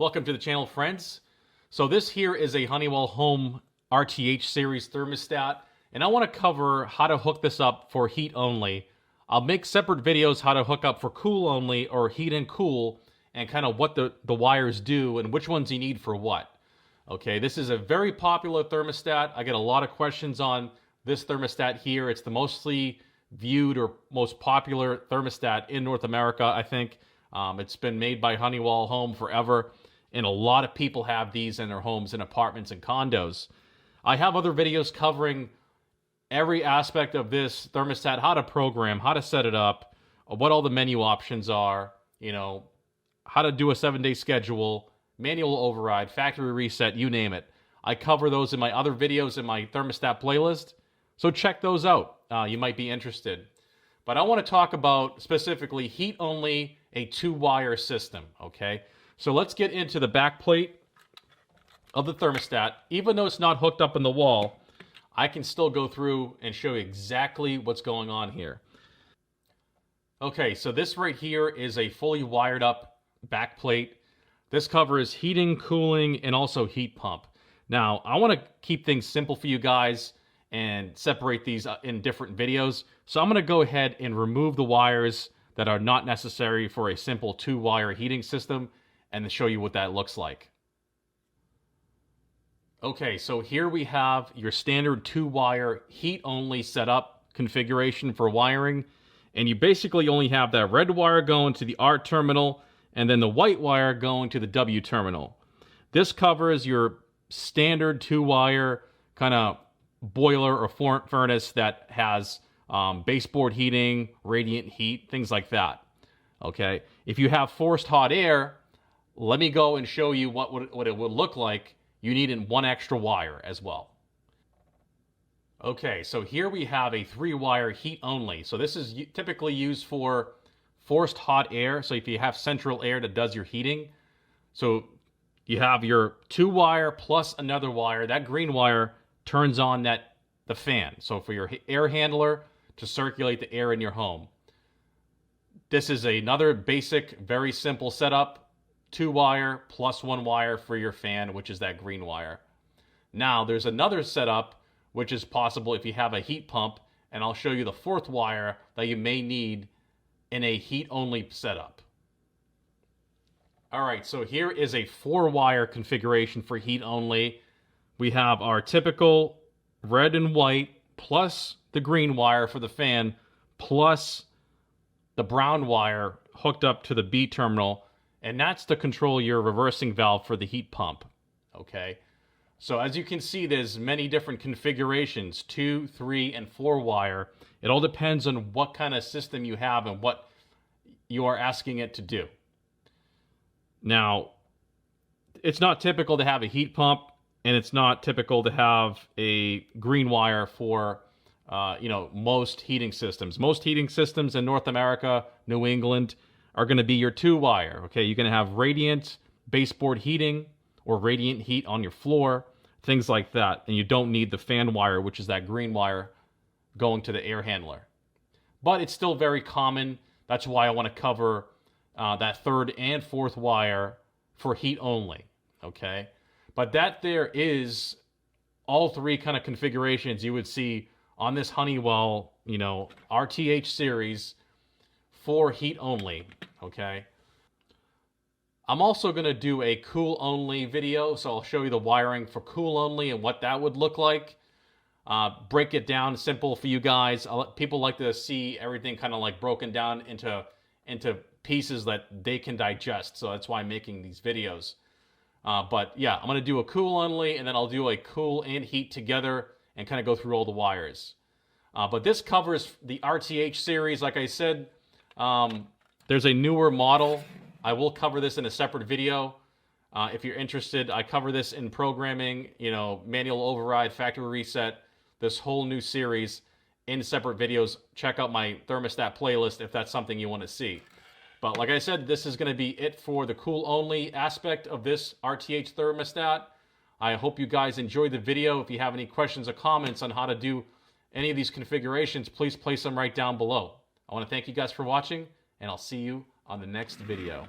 Welcome to the channel, friends. So this here is a Honeywell Home RTH series thermostat, and I want to cover how to hook this up for heat only. I'll make separate videos how to hook up for cool only or heat and cool, and kind of what the wires do and which ones you need for what. Okay, this is a very popular thermostat. I get a lot of questions on this thermostat here. It's the mostly viewed or most popular thermostat in North America, I think. It's been made by Honeywell Home forever, and a lot of people have these in their homes and apartments and condos. I have other videos covering every aspect of this thermostat, how to program, how to set it up, what all the menu options are, how to do a 7-day schedule, manual override, factory reset, you name it. I cover those in my other videos in my thermostat playlist, so check those out. You might be interested. But I want to talk about specifically heat only, a 2-wire system, okay? So let's get into the back plate of the thermostat. Even though it's not hooked up in the wall, I can still go through and show you exactly what's going on here. Okay, so this right here is a fully wired up back plate. This covers heating, cooling, and also heat pump. Now, I want to keep things simple for you guys and separate these in different videos. So I'm going to go ahead and remove the wires that are not necessary for a simple 2-wire heating system and show you what that looks like. Okay, so here we have your standard 2-wire heat-only setup configuration for wiring, and you basically only have that red wire going to the R terminal and then the white wire going to the W terminal. This covers your standard 2-wire kind of boiler or furnace that has baseboard heating, radiant heat, things like that. Okay, if you have forced hot air, let me go and show you what it would look like. You need one extra wire as well. Okay, so here we have a 3-wire heat only. So this is typically used for forced hot air. So if you have central air that does your heating, so you have your 2-wire plus another wire. That green wire turns on the fan. So for your air handler to circulate the air in your home. This is another basic, very simple setup. 2-wire plus 1 wire for your fan, which is that green wire. Now, there's another setup, which is possible if you have a heat pump, and I'll show you the 4th wire that you may need in a heat-only setup. All right, so here is a 4-wire configuration for heat-only. We have our typical red and white, plus the green wire for the fan, plus the brown wire hooked up to the B terminal, and that's to control your reversing valve for the heat pump, okay? So as you can see, there's many different configurations, 2, 3, and 4 wire. It all depends on what kind of system you have and what you are asking it to do. Now, it's not typical to have a heat pump, and it's not typical to have a green wire for most heating systems. Most heating systems in North America, New England, are going to be your 2-wire. Okay, you're going to have radiant baseboard heating or radiant heat on your floor, things like that. And you don't need the fan wire, which is that green wire going to the air handler. But it's still very common. That's why I want to cover that 3rd and 4th wire for heat only. Okay, but that there is all 3 kind of configurations you would see on this Honeywell, RTH series for heat only, okay? I'm also going to do a cool only video, so I'll show you the wiring for cool only and what that would look like. Break it down simple for you guys. People like to see everything kind of like broken down into pieces that they can digest, so that's why I'm making these videos. But yeah, I'm going to do a cool only, and then I'll do a cool and heat together and kind of go through all the wires. But this covers the RTH series. Like I said, there's a newer model. I will cover this in a separate video. If you're interested, I cover this in programming, manual override, factory reset, this whole new series in separate videos. Check out my thermostat playlist if that's something you want to see. But like I said, this is going to be it for the cool only aspect of this RTH thermostat. I hope you guys enjoyed the video. If you have any questions or comments on how to do any of these configurations, please place them right down below. I want to thank you guys for watching, and I'll see you on the next video.